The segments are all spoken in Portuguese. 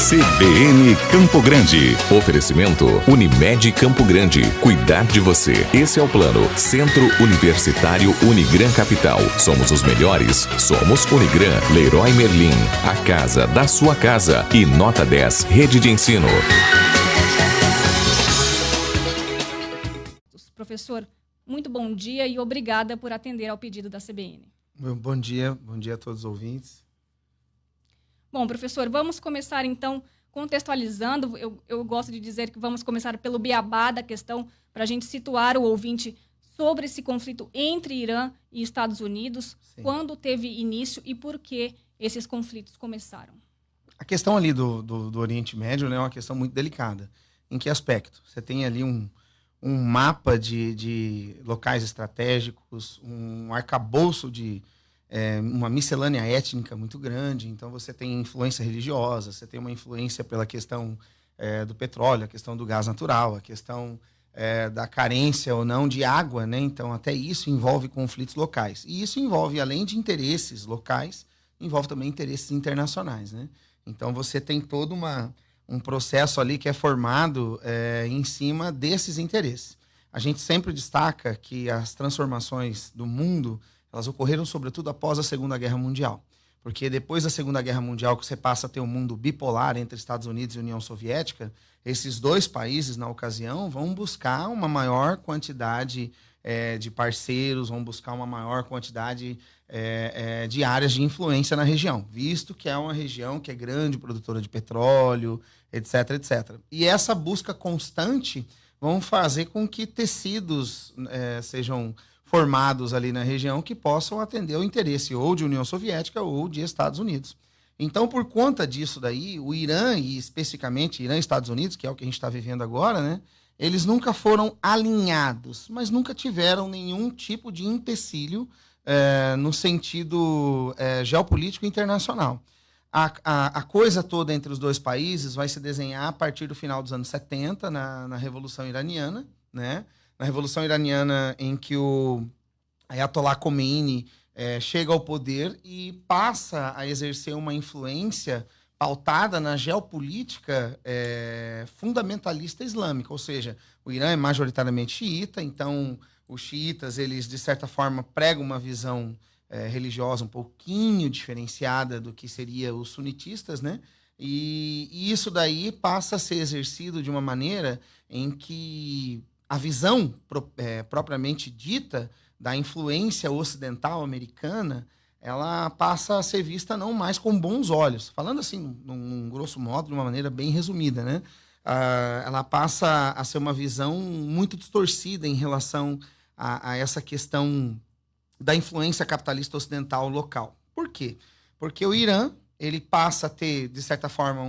CBN Campo Grande. Oferecimento Unimed Campo Grande. Cuidar de você. Esse é o plano. Centro Universitário Unigran Capital. Somos os melhores. Somos Unigran. Leroy Merlin. A casa da sua casa. E Nota 10. Rede de ensino. Professor, muito bom dia e obrigada por atender ao pedido da CBN. Bom dia a todos os ouvintes. Bom, professor, vamos começar então contextualizando. Eu gosto de dizer que vamos começar pelo beabá da questão para a gente situar o ouvinte sobre esse conflito entre Irã e Estados Unidos. Sim. Quando teve início e por que esses conflitos começaram? A questão ali do Oriente Médio, né, é uma questão muito delicada. Em que aspecto? Você tem ali um mapa de locais estratégicos, um arcabouço de uma miscelânea étnica muito grande. Então você tem influência religiosa, você tem uma influência pela questão do petróleo, a questão do gás natural, a questão da carência ou não de água, né? Então até isso envolve conflitos locais. E isso envolve, além de interesses locais, envolve também interesses internacionais, né? Então você tem todo um processo ali que é formado em cima desses interesses. A gente sempre destaca que as transformações do mundo, elas ocorreram sobretudo após a Segunda Guerra Mundial. Porque depois da Segunda Guerra Mundial, que você passa a ter um mundo bipolar entre Estados Unidos e União Soviética, esses dois países, na ocasião, vão buscar uma maior quantidade de parceiros, vão buscar uma maior quantidade de áreas de influência na região, visto que é uma região que é grande produtora de petróleo, etc, etc. E essa busca constante vão fazer com que tecidos sejam formados ali na região que possam atender o interesse ou de União Soviética ou de Estados Unidos. Então, por conta disso daí, o Irã, e especificamente Irã e Estados Unidos, que é o que a gente está vivendo agora, né, eles nunca foram alinhados, mas nunca tiveram nenhum tipo de empecilho no sentido geopolítico internacional. A coisa toda entre os dois países vai se desenhar a partir do final dos anos 70, na Revolução Iraniana, né? Na Revolução Iraniana, em que o Ayatollah Khomeini chega ao poder e passa a exercer uma influência pautada na geopolítica fundamentalista islâmica, ou seja, o Irã é majoritariamente xiita, então os xiitas, eles de certa forma pregam uma visão religiosa um pouquinho diferenciada do que seria os sunitistas, né? E isso daí passa a ser exercido de uma maneira em que a visão propriamente dita da influência ocidental americana, ela passa a ser vista não mais com bons olhos. Falando assim, num grosso modo, de uma maneira bem resumida, né? Ela passa a ser uma visão muito distorcida em relação a essa questão da influência capitalista ocidental local. Por quê? Porque o Irã, ele passa a ter, de certa forma,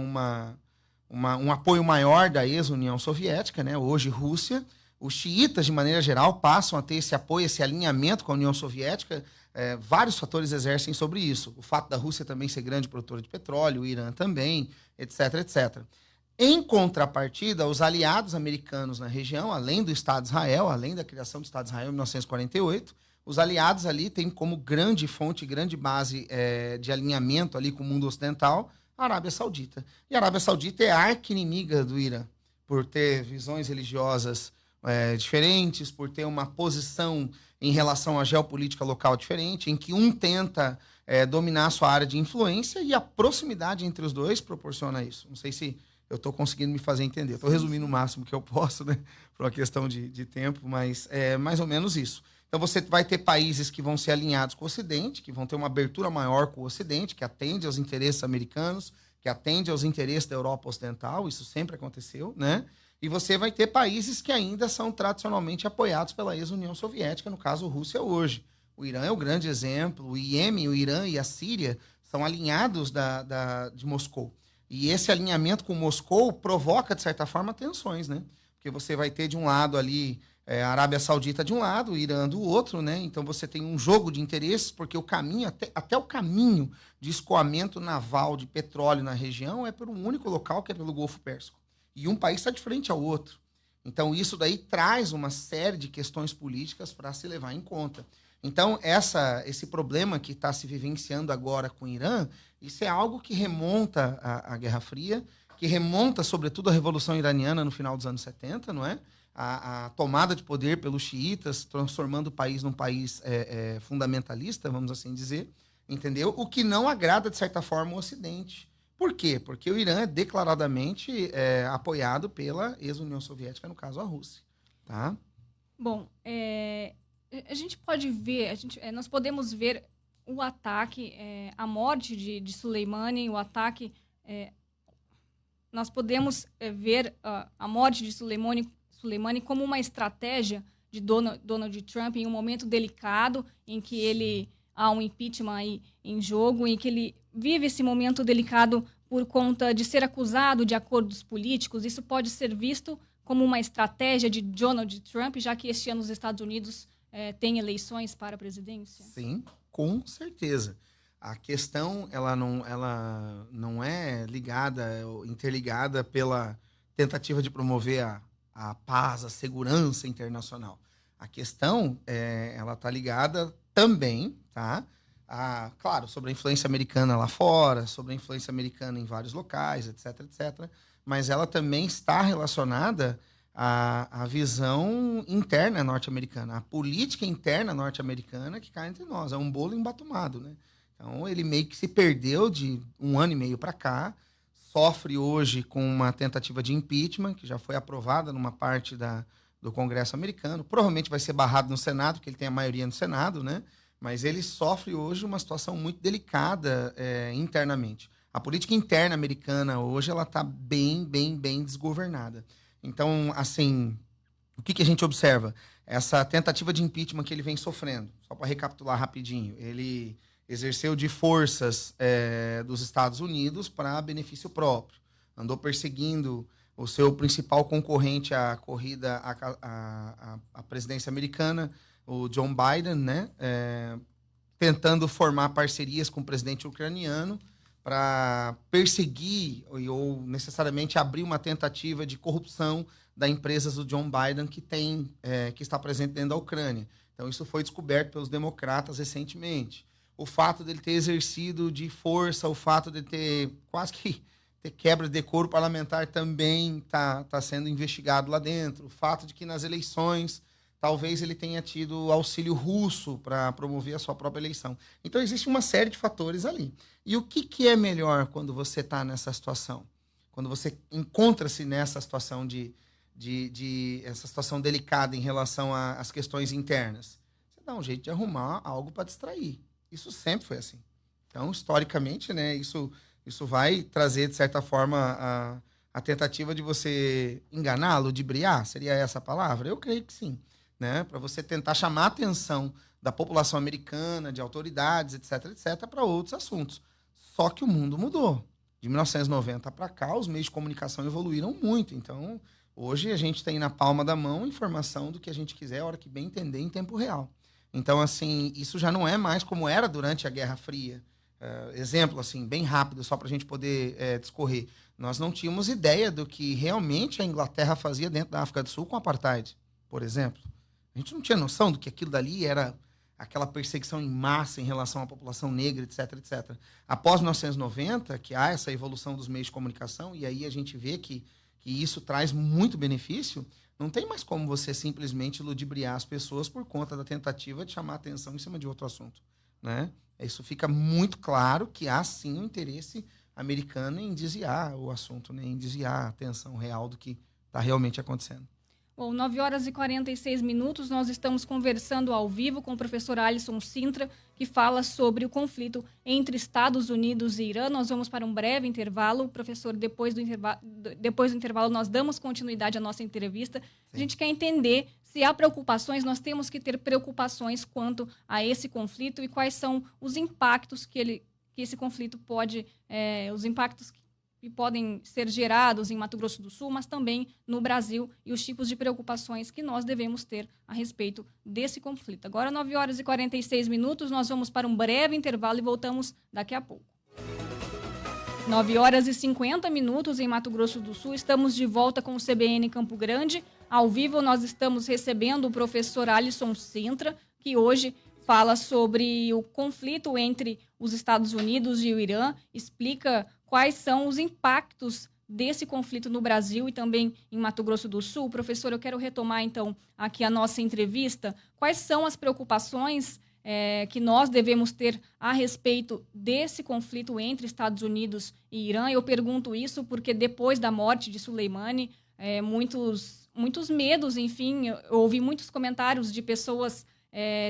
um apoio maior da ex-União Soviética, né? Hoje Rússia. Os xiitas, de maneira geral, passam a ter esse apoio, esse alinhamento com a União Soviética. Vários fatores exercem sobre isso. O fato da Rússia também ser grande produtora de petróleo, o Irã também, etc, etc. Em contrapartida, os aliados americanos na região, além do Estado de Israel, além da criação do Estado de Israel em 1948, os aliados ali têm como grande fonte, grande base de alinhamento ali com o mundo ocidental, a Arábia Saudita. E a Arábia Saudita é a arqui-inimiga do Irã, por ter visões religiosas diferentes, por ter uma posição em relação à geopolítica local diferente, em que um tenta dominar a sua área de influência e a proximidade entre os dois proporciona isso. Não sei se eu estou conseguindo me fazer entender. Estou resumindo o máximo que eu posso, né, por uma questão de tempo, mas é mais ou menos isso. Então você vai ter países que vão ser alinhados com o Ocidente, que vão ter uma abertura maior com o Ocidente, que atende aos interesses americanos, que atende aos interesses da Europa Ocidental, isso sempre aconteceu, né? E você vai ter países que ainda são tradicionalmente apoiados pela ex-União Soviética, no caso Rússia hoje. O Irã é o grande exemplo, o Iêmen, o Irã e a Síria são alinhados de Moscou. E esse alinhamento com Moscou provoca, de certa forma, tensões, né? Porque você vai ter de um lado ali a Arábia Saudita de um lado, o Irã do outro, né? Então você tem um jogo de interesses, porque o caminho, até o caminho de escoamento naval de petróleo na região é por um único local, que é pelo Golfo Pérsico. E um país está de frente ao outro. Então isso daí traz uma série de questões políticas para se levar em conta. Então esse problema que está se vivenciando agora com o Irã, isso é algo que remonta à Guerra Fria, que remonta, sobretudo, à Revolução Iraniana no final dos anos 70, não é? A tomada de poder pelos xiitas, transformando o país num país fundamentalista, vamos assim dizer, entendeu? O que não agrada, de certa forma, o Ocidente. Por quê? Porque o Irã é declaradamente apoiado pela ex-União Soviética, no caso a Rússia. Tá? Bom, a gente pode ver, nós podemos ver o ataque, a morte de Soleimani, o ataque... nós podemos ver a morte de Soleimani como uma estratégia de Donald Trump em um momento delicado em que há um impeachment aí em jogo, em que ele vive esse momento delicado por conta de ser acusado de acordos políticos. Isso pode ser visto como uma estratégia de Donald Trump, já que este ano os Estados Unidos têm eleições para a presidência? Sim, com certeza. A questão ela não é interligada pela tentativa de promover a paz, a segurança internacional. A questão ela está ligada também, tá? Claro, sobre a influência americana lá fora, sobre a influência americana em vários locais, etc, etc. Mas ela também está relacionada à visão interna norte-americana, à política interna norte-americana que cai entre nós. É um bolo embatumado, né? Então, ele meio que se perdeu de 1 ano e meio para cá, sofre hoje com uma tentativa de impeachment, que já foi aprovada numa parte do Congresso americano, provavelmente vai ser barrado no Senado, porque ele tem a maioria no Senado, né? Mas ele sofre hoje uma situação muito delicada internamente. A política interna americana hoje ela está bem desgovernada. Então, assim, o que a gente observa? Essa tentativa de impeachment que ele vem sofrendo, só para recapitular rapidinho, ele exerceu de forças dos Estados Unidos para benefício próprio. Andou perseguindo o seu principal concorrente à corrida à presidência americana, o John Biden, né? Tentando formar parcerias com o presidente ucraniano para perseguir ou necessariamente abrir uma tentativa de corrupção das empresas do John Biden que está presente dentro da Ucrânia. Então, isso foi descoberto pelos democratas recentemente. O fato dele ter exercido de força, o fato de ter quase que ter quebra de decoro parlamentar também está sendo investigado lá dentro. O fato de que nas eleições talvez ele tenha tido auxílio russo para promover a sua própria eleição. Então, existe uma série de fatores ali. E o que é melhor quando você está nessa situação? Quando você encontra-se nessa situação essa situação delicada em relação às questões internas? Você dá um jeito de arrumar algo para distrair. Isso sempre foi assim. Então, historicamente, né, isso vai trazer, de certa forma, a tentativa de você enganar, ludibriar? Seria essa a palavra? Eu creio que sim. Né? Para você tentar chamar a atenção da população americana, de autoridades, etc, etc, para outros assuntos. Só que o mundo mudou. De 1990 para cá, os meios de comunicação evoluíram muito. Então, hoje a gente tem na palma da mão informação do que a gente quiser, a hora que bem entender, em tempo real. Então, assim, isso já não é mais como era durante a Guerra Fria. Exemplo, assim, bem rápido, só para a gente poder discorrer. Nós não tínhamos ideia do que realmente a Inglaterra fazia dentro da África do Sul com o apartheid, por exemplo. A gente não tinha noção do que aquilo dali era aquela perseguição em massa em relação à população negra, etc, etc. Após 1990, que há essa evolução dos meios de comunicação, e aí a gente vê que isso traz muito benefício, não tem mais como você simplesmente ludibriar as pessoas por conta da tentativa de chamar a atenção em cima de outro assunto, né? Isso fica muito claro que há, sim, um interesse americano em desviar o assunto, né? Em desviar a atenção real do que está realmente acontecendo. Bom, 9h46, nós estamos conversando ao vivo com o professor Alisson Sintra, que fala sobre o conflito entre Estados Unidos e Irã. Nós vamos para um breve intervalo. Professor, depois do intervalo, nós damos continuidade à nossa entrevista. Sim. A gente quer entender se há preocupações, nós temos que ter preocupações quanto a esse conflito e quais são os impactos que esse conflito pode... os impactos que podem ser gerados em Mato Grosso do Sul, mas também no Brasil, e os tipos de preocupações que nós devemos ter a respeito desse conflito. Agora, 9h46, nós vamos para um breve intervalo e voltamos daqui a pouco. 9h50 em Mato Grosso do Sul, estamos de volta com o CBN Campo Grande. Ao vivo, nós estamos recebendo o professor Alisson Sintra, que hoje fala sobre o conflito entre os Estados Unidos e o Irã, explica quais são os impactos desse conflito no Brasil e também em Mato Grosso do Sul. Professor, eu quero retomar, então, aqui a nossa entrevista. Quais são as preocupações que nós devemos ter a respeito desse conflito entre Estados Unidos e Irã? Eu pergunto isso porque depois da morte de Soleimani, muitos medos, enfim, eu ouvi muitos comentários de pessoas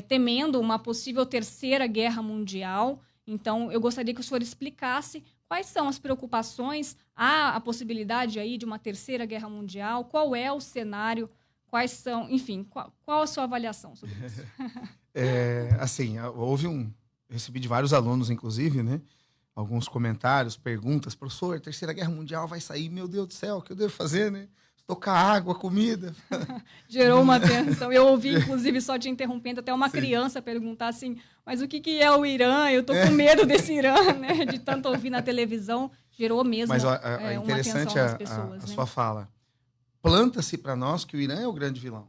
temendo uma possível terceira guerra mundial. Então, eu gostaria que o senhor explicasse quais são as preocupações, há a possibilidade aí de uma terceira guerra mundial, qual é o cenário, quais são, enfim, qual a sua avaliação sobre isso? Assim, recebi de vários alunos, inclusive, né? Alguns comentários, perguntas. Professor, a terceira guerra mundial vai sair, meu Deus do céu, o que eu devo fazer, né? Tocar água, comida. Gerou uma tensão. Eu ouvi, inclusive, só te interrompendo, até uma criança perguntar assim, mas o que é o Irã? Eu tô com medo desse Irã, né? De tanto ouvir na televisão. Gerou mesmo mas, uma tensão nas pessoas. A sua fala. Planta-se para nós que o Irã é o grande vilão.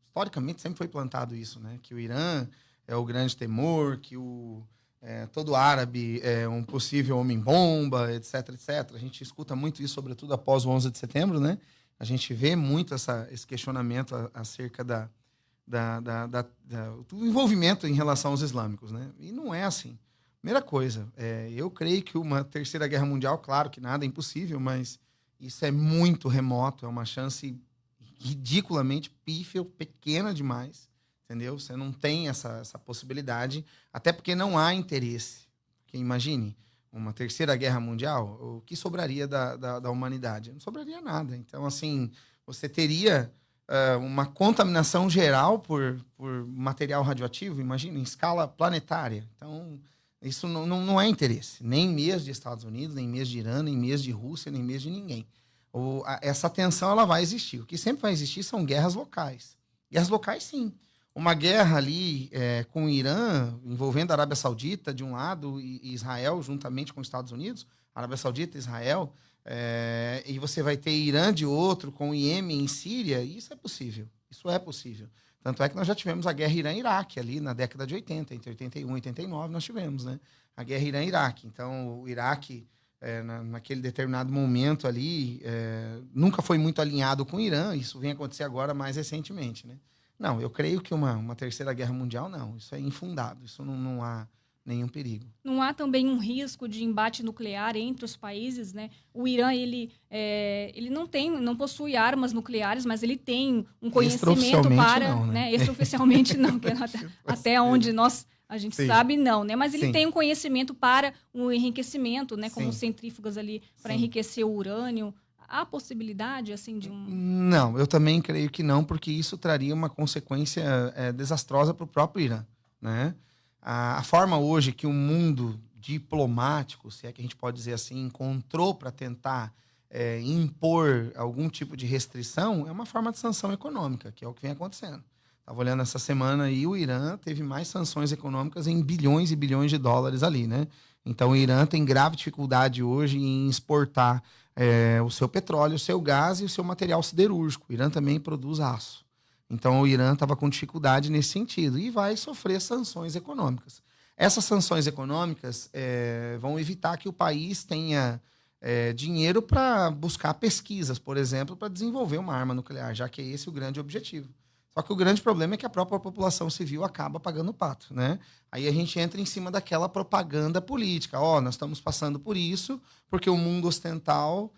Historicamente, sempre foi plantado isso, né? Que o Irã é o grande temor, que todo árabe é um possível homem-bomba, etc, etc. A gente escuta muito isso, sobretudo após o 11 de setembro, né? A gente vê muito esse questionamento acerca do envolvimento em relação aos islâmicos, né? E não é assim. Primeira coisa, eu creio que uma terceira guerra mundial, claro que nada é impossível, mas isso é muito remoto, é uma chance ridiculamente pífia, pequena demais, entendeu? Você não tem essa possibilidade, até porque não há interesse. Porque imagine, uma terceira guerra mundial, o que sobraria da humanidade? Não sobraria nada. Então, assim, você teria uma contaminação geral por material radioativo, imagina, em escala planetária. Então, isso não é interesse, nem mesmo de Estados Unidos, nem mesmo de Irã, nem mesmo de Rússia, nem mesmo de ninguém. Essa tensão ela vai existir. O que sempre vai existir são guerras locais. Guerras locais, sim. Uma guerra ali com o Irã, envolvendo a Arábia Saudita de um lado e Israel juntamente com os Estados Unidos, Arábia Saudita e Israel, e você vai ter Irã de outro, com o Iêmen em Síria, isso é possível. Isso é possível. Tanto é que nós já tivemos a guerra Irã-Iraque ali na década de 80, entre 81 e 89 nós tivemos, né? A guerra Irã-Iraque. Então, o Iraque, naquele determinado momento ali, nunca foi muito alinhado com o Irã, isso vem acontecer agora mais recentemente, né? Não, eu creio que uma terceira guerra mundial, não. Isso é infundado. Isso não há nenhum perigo. Não há também um risco de embate nuclear entre os países, né? O Irã, ele não possui armas nucleares, mas ele tem um conhecimento para... Não, né? Extraoficialmente não, que até onde a gente Sim. sabe, não, né? Mas ele Sim. tem um conhecimento para o enriquecimento, né? Como Sim. centrífugas ali para Sim. enriquecer o urânio. Há possibilidade, assim, de um... Não, eu também creio que não, porque isso traria uma consequência desastrosa para o próprio Irã, né? A forma hoje que o mundo diplomático, se é que a gente pode dizer assim, encontrou para tentar impor algum tipo de restrição, é uma forma de sanção econômica, que é o que vem acontecendo. Estava olhando essa semana aí, o Irã teve mais sanções econômicas em bilhões e bilhões de dólares ali, né? Então, o Irã tem grave dificuldade hoje em exportar o seu petróleo, o seu gás e o seu material siderúrgico. O Irã também produz aço. Então, o Irã estava com dificuldade nesse sentido e vai sofrer sanções econômicas. Essas sanções econômicas vão evitar que o país tenha dinheiro para buscar pesquisas, por exemplo, para desenvolver uma arma nuclear, já que é esse o grande objetivo. Só que o grande problema é que a própria população civil acaba pagando o pato, né? Aí a gente entra em cima daquela propaganda política. Nós estamos passando por isso porque o mundo ocidental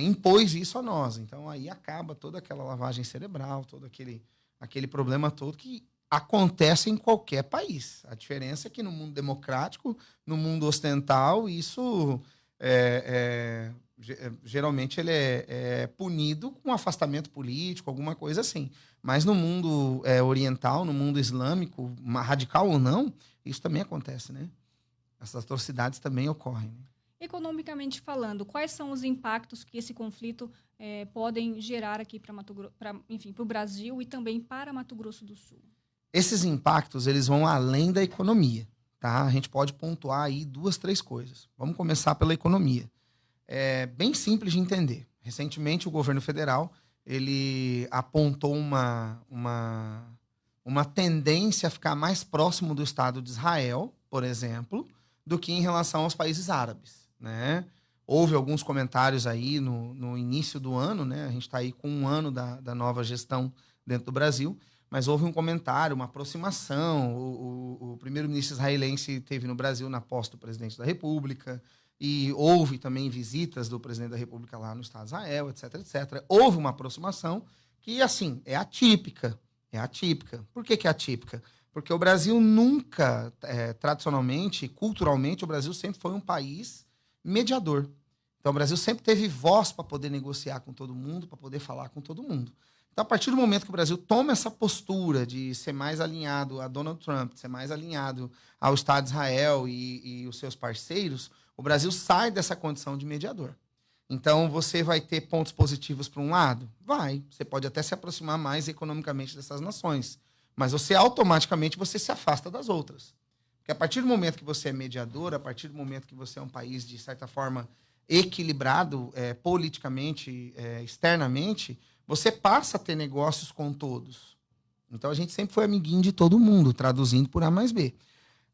impôs isso a nós. Então, aí acaba toda aquela lavagem cerebral, todo aquele problema todo que acontece em qualquer país. A diferença é que no mundo democrático, no mundo ocidental, isso geralmente ele é punido com afastamento político, alguma coisa assim. Mas no mundo oriental, no mundo islâmico, radical ou não, isso também acontece, né? Essas atrocidades também ocorrem. Né? Economicamente falando, quais são os impactos que esse conflito podem gerar aqui para o Brasil e também para Mato Grosso do Sul? Esses impactos eles vão além da economia, tá? A gente pode pontuar aí 2, 3 coisas. Vamos começar pela economia. É bem simples de entender. Recentemente, o governo federal ele apontou uma tendência a ficar mais próximo do Estado de Israel, por exemplo, do que em relação aos países árabes, né? Houve alguns comentários aí no início do ano, né? A gente está aí com um ano da nova gestão dentro do Brasil, mas houve um comentário, uma aproximação. O primeiro-ministro israelense esteve no Brasil na posse do presidente da República, e houve também visitas do presidente da República lá no Estado de Israel, etc, etc. Houve uma aproximação que, assim, é atípica. É atípica. Por que é atípica? Porque o Brasil nunca, tradicionalmente, culturalmente, o Brasil sempre foi um país mediador. Então, o Brasil sempre teve voz para poder negociar com todo mundo, para poder falar com todo mundo. Então, a partir do momento que o Brasil toma essa postura de ser mais alinhado a Donald Trump, de ser mais alinhado ao Estado de Israel e os seus parceiros, o Brasil sai dessa condição de mediador. Então, você vai ter pontos positivos para um lado? Vai. Você pode até se aproximar mais economicamente dessas nações. Mas você automaticamente você se afasta das outras. Porque a partir do momento que você é mediador, a partir do momento que você é um país, de certa forma, equilibrado politicamente, externamente, você passa a ter negócios com todos. Então, a gente sempre foi amiguinho de todo mundo, traduzindo por A mais B.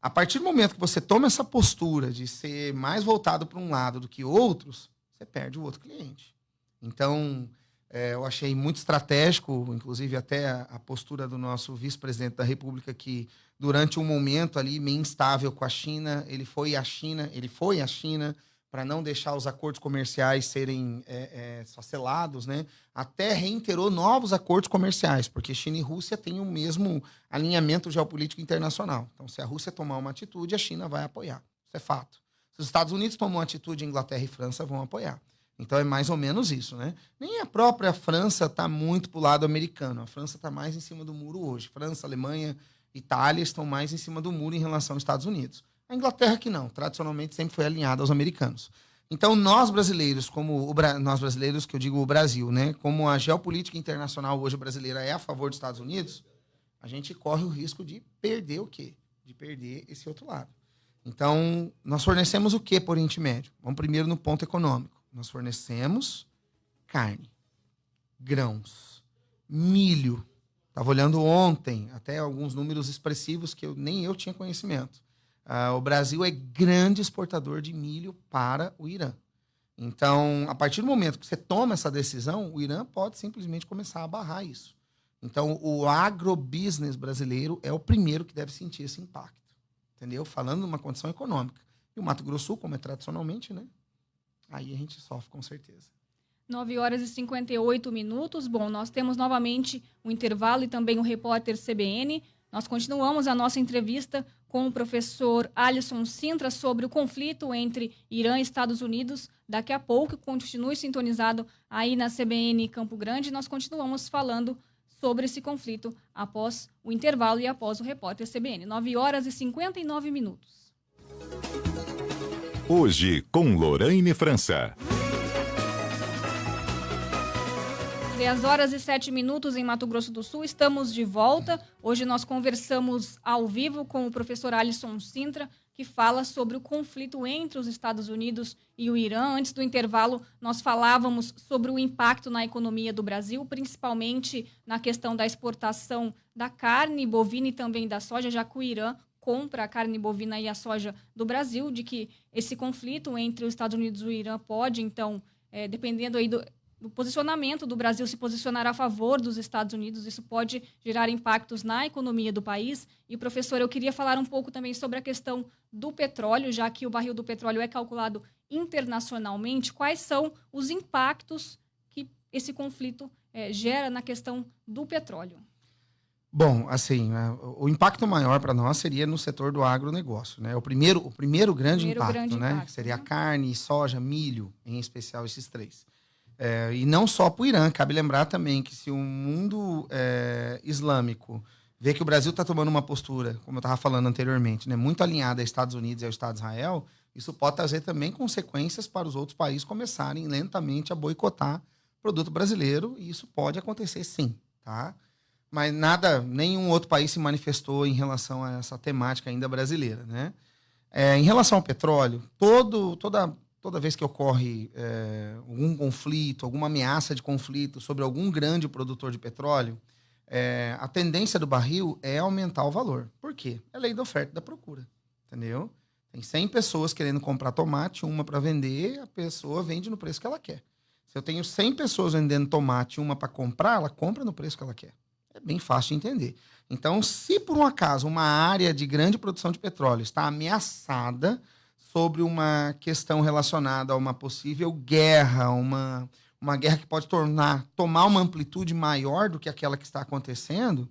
A partir do momento que você toma essa postura de ser mais voltado para um lado do que outros, você perde o outro cliente. Então, eu achei muito estratégico, inclusive até a postura do nosso vice-presidente da República, que durante um momento ali meio instável com a China, ele foi à China para não deixar os acordos comerciais serem só selados, né? Até reiterou novos acordos comerciais, porque China e Rússia têm o mesmo alinhamento geopolítico internacional. Então, se a Rússia tomar uma atitude, a China vai apoiar. Isso é fato. Se os Estados Unidos tomam uma atitude, Inglaterra e França vão apoiar. Então, é mais ou menos isso, né? Nem a própria França está muito para o lado americano. A França está mais em cima do muro hoje. França, Alemanha, Itália estão mais em cima do muro em relação aos Estados Unidos. A Inglaterra que não, tradicionalmente sempre foi alinhada aos americanos. Então, nós brasileiros, nós brasileiros, que eu digo o Brasil, né? Como a geopolítica internacional hoje brasileira é a favor dos Estados Unidos, a gente corre o risco de perder o quê? De perder esse outro lado. Então, nós fornecemos o quê para o Oriente Médio? Vamos primeiro no ponto econômico. Nós fornecemos carne, grãos, milho. Estava olhando ontem até alguns números expressivos que nem eu tinha conhecimento. O Brasil é grande exportador de milho para o Irã. Então, a partir do momento que você toma essa decisão, o Irã pode simplesmente começar a barrar isso. Então, o agrobusiness brasileiro é o primeiro que deve sentir esse impacto. Entendeu? Falando numa condição econômica. E o Mato Grosso do Sul, como é tradicionalmente, né? Aí a gente sofre com certeza. 9h58. Bom, nós temos novamente o intervalo e também o repórter CBN. Nós continuamos a nossa entrevista com o professor Alisson Sintra sobre o conflito entre Irã e Estados Unidos. Daqui a pouco, continue sintonizado aí na CBN Campo Grande. Nós continuamos falando sobre esse conflito após o intervalo e após o repórter CBN. 9h59. Hoje, com Lorraine França. 10h07 em Mato Grosso do Sul. Estamos de volta. Hoje nós conversamos ao vivo com o professor Alisson Sintra, que fala sobre o conflito entre os Estados Unidos e o Irã. Antes do intervalo, nós falávamos sobre o impacto na economia do Brasil, principalmente na questão da exportação da carne bovina e também da soja, já que o Irã compra a carne bovina e a soja do Brasil, de que esse conflito entre os Estados Unidos e o Irã pode, então, dependendo aí do posicionamento do Brasil, se posicionar a favor dos Estados Unidos, isso pode gerar impactos na economia do país. E, professor, eu queria falar um pouco também sobre a questão do petróleo, já que o barril do petróleo é calculado internacionalmente. Quais são os impactos que esse conflito gera na questão do petróleo? Bom, assim, o impacto maior para nós seria no setor do agronegócio, né? O primeiro grande impacto, né? Seria a carne, soja, milho, em especial esses três. E não só para o Irã, cabe lembrar também que se o mundo islâmico vê que o Brasil está tomando uma postura, como eu estava falando anteriormente, né, muito alinhada aos Estados Unidos e ao Estado de Israel, isso pode trazer também consequências para os outros países começarem lentamente a boicotar produto brasileiro, e isso pode acontecer sim, tá? Mas nenhum outro país se manifestou em relação a essa temática ainda brasileira, né? Em relação ao petróleo, toda vez que ocorre algum conflito, alguma ameaça de conflito sobre algum grande produtor de petróleo, a tendência do barril é aumentar o valor. Por quê? É lei da oferta e da procura, entendeu? Tem 100 pessoas querendo comprar tomate, uma para vender, a pessoa vende no preço que ela quer. Se eu tenho 100 pessoas vendendo tomate, uma para comprar, ela compra no preço que ela quer. É bem fácil de entender. Então, se por um acaso uma área de grande produção de petróleo está ameaçada sobre uma questão relacionada a uma possível guerra, uma guerra que pode tomar uma amplitude maior do que aquela que está acontecendo,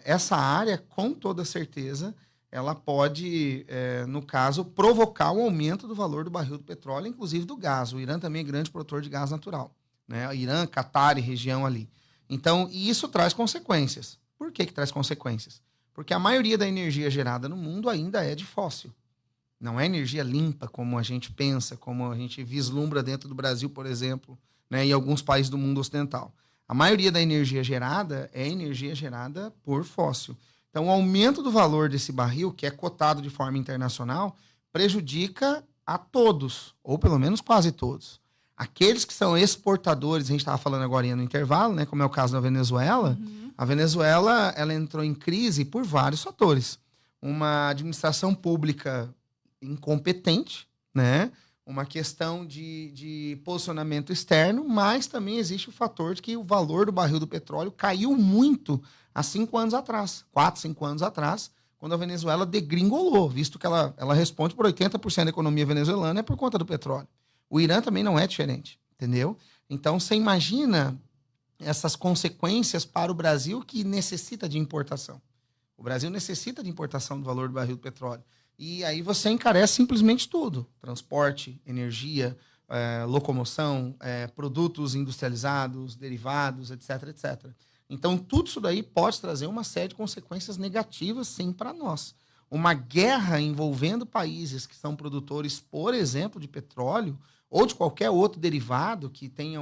essa área, com toda certeza, ela pode, no caso, provocar um aumento do valor do barril do petróleo, inclusive do gás. O Irã também é grande produtor de gás natural, né? Irã, Catar e região ali. Então, e isso traz consequências. Por que traz consequências? Porque a maioria da energia gerada no mundo ainda é de fóssil. Não é energia limpa, como a gente pensa, como a gente vislumbra dentro do Brasil, por exemplo, né, e alguns países do mundo ocidental. A maioria da energia gerada é energia gerada por fóssil. Então, o aumento do valor desse barril, que é cotado de forma internacional, prejudica a todos, ou pelo menos quase todos. Aqueles que são exportadores, a gente estava falando agora no intervalo, né, como é o caso da Venezuela. A Venezuela ela entrou em crise por vários fatores. Uma administração pública incompetente, né? Uma questão de posicionamento externo, mas também existe o fator de que o valor do barril do petróleo caiu muito há 5 anos atrás, 4, 5 anos atrás, quando a Venezuela degringolou, visto que ela responde por 80% da economia venezuelana é por conta do petróleo. O Irã também não é diferente, entendeu? Então, você imagina essas consequências para o Brasil que necessita de importação. O Brasil necessita de importação do valor do barril do petróleo. E aí você encarece simplesmente tudo. Transporte, energia, locomoção, produtos industrializados, derivados, etc, etc. Então, tudo isso daí pode trazer uma série de consequências negativas, sim, para nós. Uma guerra envolvendo países que são produtores, por exemplo, de petróleo ou de qualquer outro derivado que tenha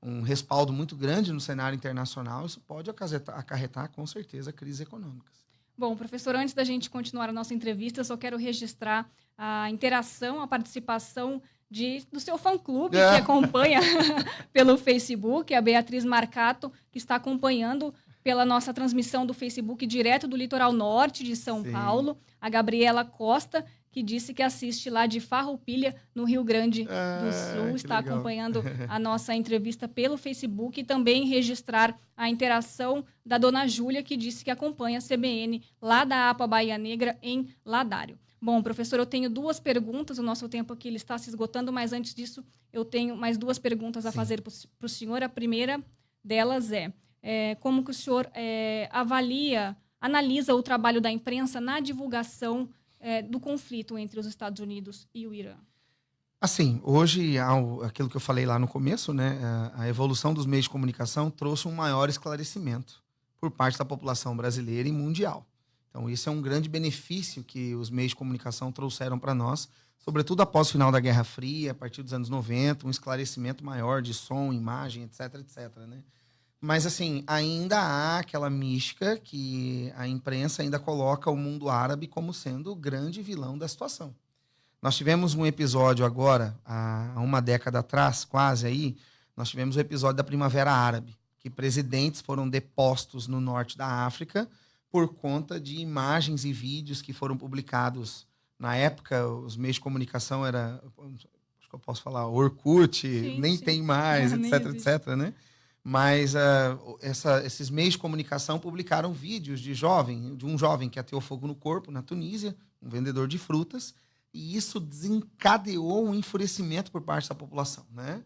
um respaldo muito grande no cenário internacional, isso pode acarretar, com certeza, crises econômicas. Bom, professor, antes da gente continuar a nossa entrevista, eu só quero registrar a interação, a participação do seu fã-clube, que acompanha pelo Facebook, a Beatriz Marcato, que está acompanhando pela nossa transmissão do Facebook direto do litoral norte de São Paulo. A Gabriela Costa, que disse que assiste lá de Farroupilha, no Rio Grande do Sul, está acompanhando a nossa entrevista pelo Facebook, e também registrar a interação da dona Júlia, que disse que acompanha a CBN lá da APA Bahia Negra, em Ladário. Bom, professor, eu tenho 2 perguntas, o nosso tempo aqui ele está se esgotando, mas antes disso eu tenho mais 2 perguntas a fazer para o senhor. A primeira delas como que o senhor analisa o trabalho da imprensa na divulgação do conflito entre os Estados Unidos e o Irã? Assim, hoje, aquilo que eu falei lá no começo, né, a evolução dos meios de comunicação trouxe um maior esclarecimento por parte da população brasileira e mundial. Então, isso é um grande benefício que os meios de comunicação trouxeram para nós, sobretudo após o final da Guerra Fria, a partir dos anos 90, um esclarecimento maior de som, imagem, etc, etc, né? Mas, assim, ainda há aquela mística que a imprensa ainda coloca o mundo árabe como sendo o grande vilão da situação. Nós tivemos um episódio agora, há uma década atrás, quase aí, nós tivemos o episódio da Primavera Árabe, que presidentes foram depostos no norte da África por conta de imagens e vídeos que foram publicados. Na época, os meios de comunicação acho que eu posso falar, Orkut, nem tem mais, etc, etc, né? Mas esses meios de comunicação publicaram vídeos de um jovem que ateou fogo no corpo na Tunísia, um vendedor de frutas, e isso desencadeou um enfurecimento por parte da população, né?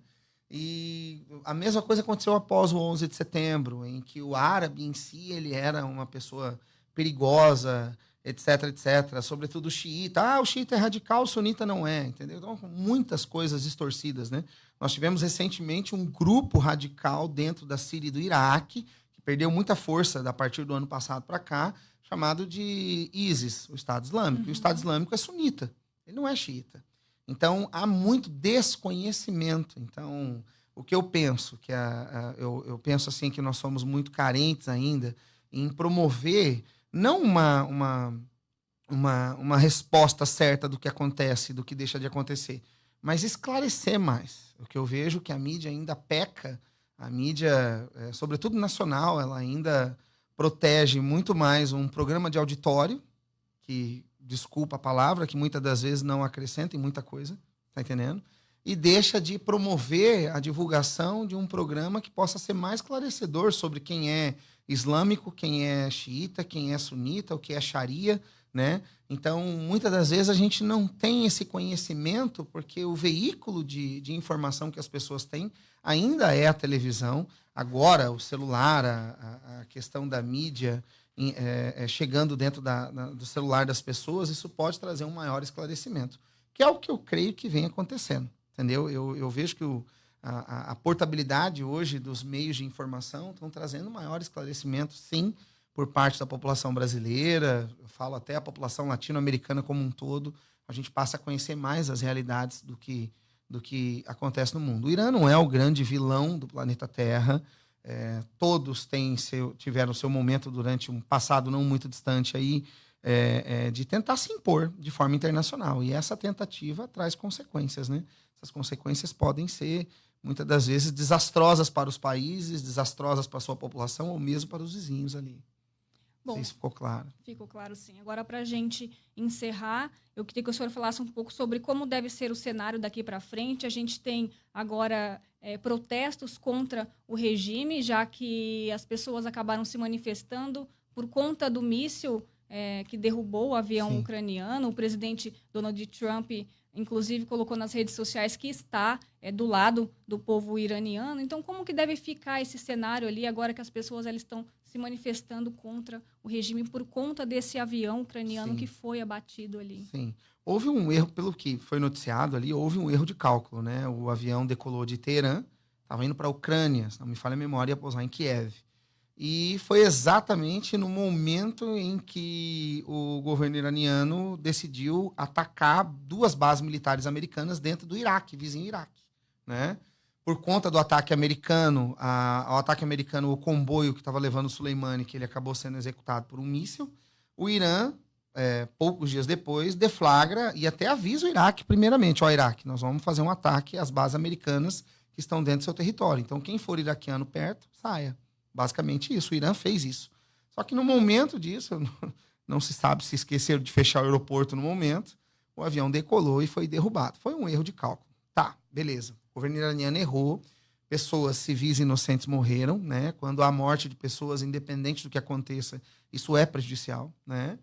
E a mesma coisa aconteceu após o 11 de setembro, em que o árabe em si ele era uma pessoa perigosa, etc, etc. Sobretudo o xiita. O xiita é radical, o sunita não é, entendeu? Então, muitas coisas distorcidas, né? Nós tivemos recentemente um grupo radical dentro da Síria e do Iraque, que perdeu muita força a partir do ano passado para cá, chamado de ISIS, o Estado Islâmico. E o Estado Islâmico é sunita, ele não é xiita. Então, há muito desconhecimento. Então, o que eu penso, eu penso assim que nós somos muito carentes ainda em promover não uma resposta certa do que acontece, do que deixa de acontecer, mas esclarecer mais. O que eu vejo que a mídia ainda peca, a mídia, sobretudo nacional, ela ainda protege muito mais um programa de auditório, que desculpa a palavra, que muitas das vezes não acrescenta em muita coisa, tá entendendo? E deixa de promover a divulgação de um programa que possa ser mais esclarecedor sobre quem é islâmico, quem é xiita, quem é sunita, o que é sharia, né? Então, muitas das vezes a gente não tem esse conhecimento porque o veículo de informação que as pessoas têm ainda é a televisão. Agora, o celular, a questão da mídia chegando dentro do celular das pessoas, isso pode trazer um maior esclarecimento, que é o que eu creio que vem acontecendo. Entendeu? Eu vejo que a portabilidade hoje dos meios de informação estão trazendo maior esclarecimento, sim, por parte da população brasileira, eu falo até a população latino-americana como um todo, a gente passa a conhecer mais as realidades do que acontece no mundo. O Irã não é o grande vilão do planeta Terra, todos tiveram seu momento durante um passado não muito distante aí, de tentar se impor de forma internacional. E essa tentativa traz consequências, né? Essas consequências podem ser, muitas das vezes, desastrosas para os países, desastrosas para a sua população ou mesmo para os vizinhos ali. Bom, não sei se ficou claro. Ficou claro, sim. Agora, para a gente encerrar, eu queria que o senhor falasse um pouco sobre como deve ser o cenário daqui para frente. A gente tem agora protestos contra o regime, já que as pessoas acabaram se manifestando por conta do míssil que derrubou o avião Sim. ucraniano. O presidente Donald Trump, inclusive, colocou nas redes sociais que está do lado do povo iraniano. Então, como que deve ficar esse cenário ali, agora que as pessoas elas estão se manifestando contra o regime por conta desse avião ucraniano Sim. que foi abatido ali? Sim. Houve um erro, pelo que foi noticiado ali, houve um erro de cálculo, né? O avião decolou de Teherã, estava indo para a Ucrânia, se não me falha a memória, ia pousar em Kiev. E foi exatamente no momento em que o governo iraniano decidiu atacar 2 bases militares americanas dentro do Iraque, vizinho Iraque, né? Por conta do ataque americano, ao ataque americano, o comboio que estava levando o Soleimani, que ele acabou sendo executado por um míssil, o Irã, poucos dias depois, deflagra e até avisa o Iraque, primeiramente, Iraque, nós vamos fazer um ataque às bases americanas que estão dentro do seu território. Então, quem for iraquiano perto, saia. Basicamente isso, o Irã fez isso. Só que no momento disso, não se sabe se esqueceram de fechar o aeroporto no momento, o avião decolou e foi derrubado. Foi um erro de cálculo. Tá, beleza. O governo iraniano errou, pessoas civis inocentes morreram, né? Quando há morte de pessoas, independente do que aconteça, isso é prejudicial, né?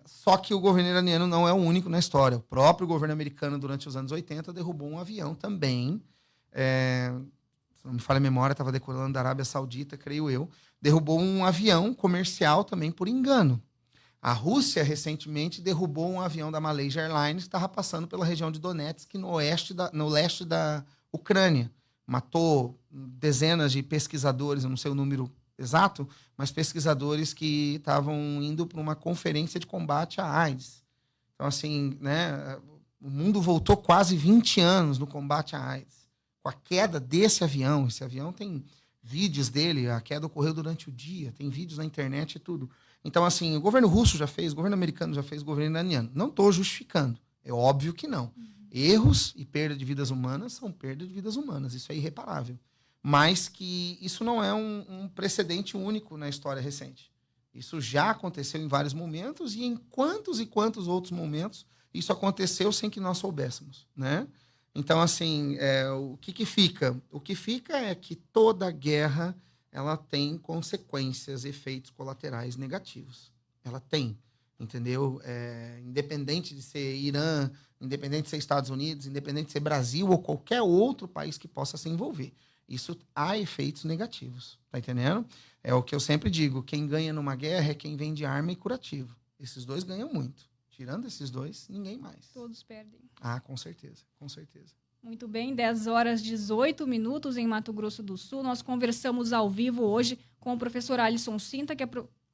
Só que o governo iraniano não é o único na história. O próprio governo americano, durante os anos 80, derrubou um avião também, se não me falha a memória, estava decolando da Arábia Saudita, creio eu, derrubou um avião comercial também por engano. A Rússia, recentemente, derrubou um avião da Malaysia Airlines que estava passando pela região de Donetsk, no leste da Ucrânia. Matou dezenas de pesquisadores, eu não sei o número exato, mas pesquisadores que estavam indo para uma conferência de combate à AIDS. Então, assim, né, o mundo voltou quase 20 anos no combate à AIDS. Com a queda desse avião, esse avião tem vídeos dele, a queda ocorreu durante o dia, tem vídeos na internet e tudo. Então, assim, o governo russo já fez, o governo americano já fez, o governo iraniano. Não estou justificando, é óbvio que não. Erros e perda de vidas humanas são perda de vidas humanas, isso é irreparável. Mas que isso não é um precedente único na história recente. Isso já aconteceu em vários momentos e em quantos e quantos outros momentos isso aconteceu sem que nós soubéssemos, né? Então, assim, o que fica? O que fica é que toda guerra ela tem consequências, efeitos colaterais negativos. Ela tem, entendeu? Independente de ser Irã, independente de ser Estados Unidos, independente de ser Brasil ou qualquer outro país que possa se envolver. Isso há efeitos negativos, tá entendendo? É o que eu sempre digo, quem ganha numa guerra é quem vende arma e curativo. Esses dois ganham muito. Tirando esses dois, ninguém mais. Todos perdem. Ah, com certeza, com certeza. Muito bem, 10h18 em Mato Grosso do Sul. Nós conversamos ao vivo hoje com o professor Alisson Cinta, que é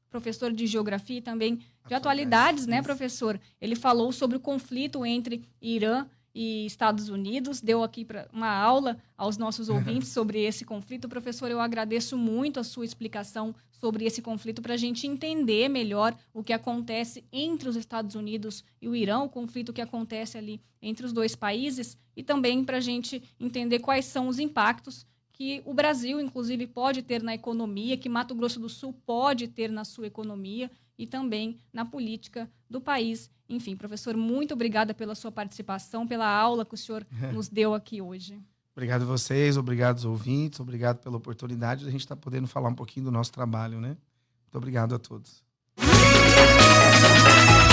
professor de Geografia e também de atualidades, né, professor? Ele falou sobre o conflito entre Irã e Estados Unidos, deu aqui uma aula aos nossos ouvintes sobre esse conflito. Professor, eu agradeço muito a sua explicação sobre esse conflito para a gente entender melhor o que acontece entre os Estados Unidos e o Irã, o conflito que acontece ali entre os dois países e também para a gente entender quais são os impactos que o Brasil, inclusive, pode ter na economia, que Mato Grosso do Sul pode ter na sua economia e também na política do país. Enfim, professor, muito obrigada pela sua participação, pela aula que o senhor nos deu aqui hoje. Obrigado a vocês, obrigado aos ouvintes, obrigado pela oportunidade de a gente estar podendo falar um pouquinho do nosso trabalho, né? Muito obrigado a todos.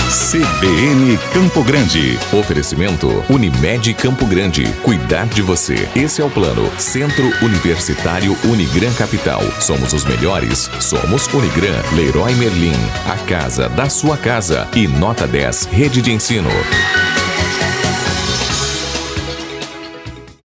CBN Campo Grande. Oferecimento Unimed Campo Grande. Cuidar de você. Esse é o plano. Centro Universitário Unigran Capital. Somos os melhores. Somos Unigran. Leroy Merlin. A casa da sua casa. E Nota 10. Rede de Ensino.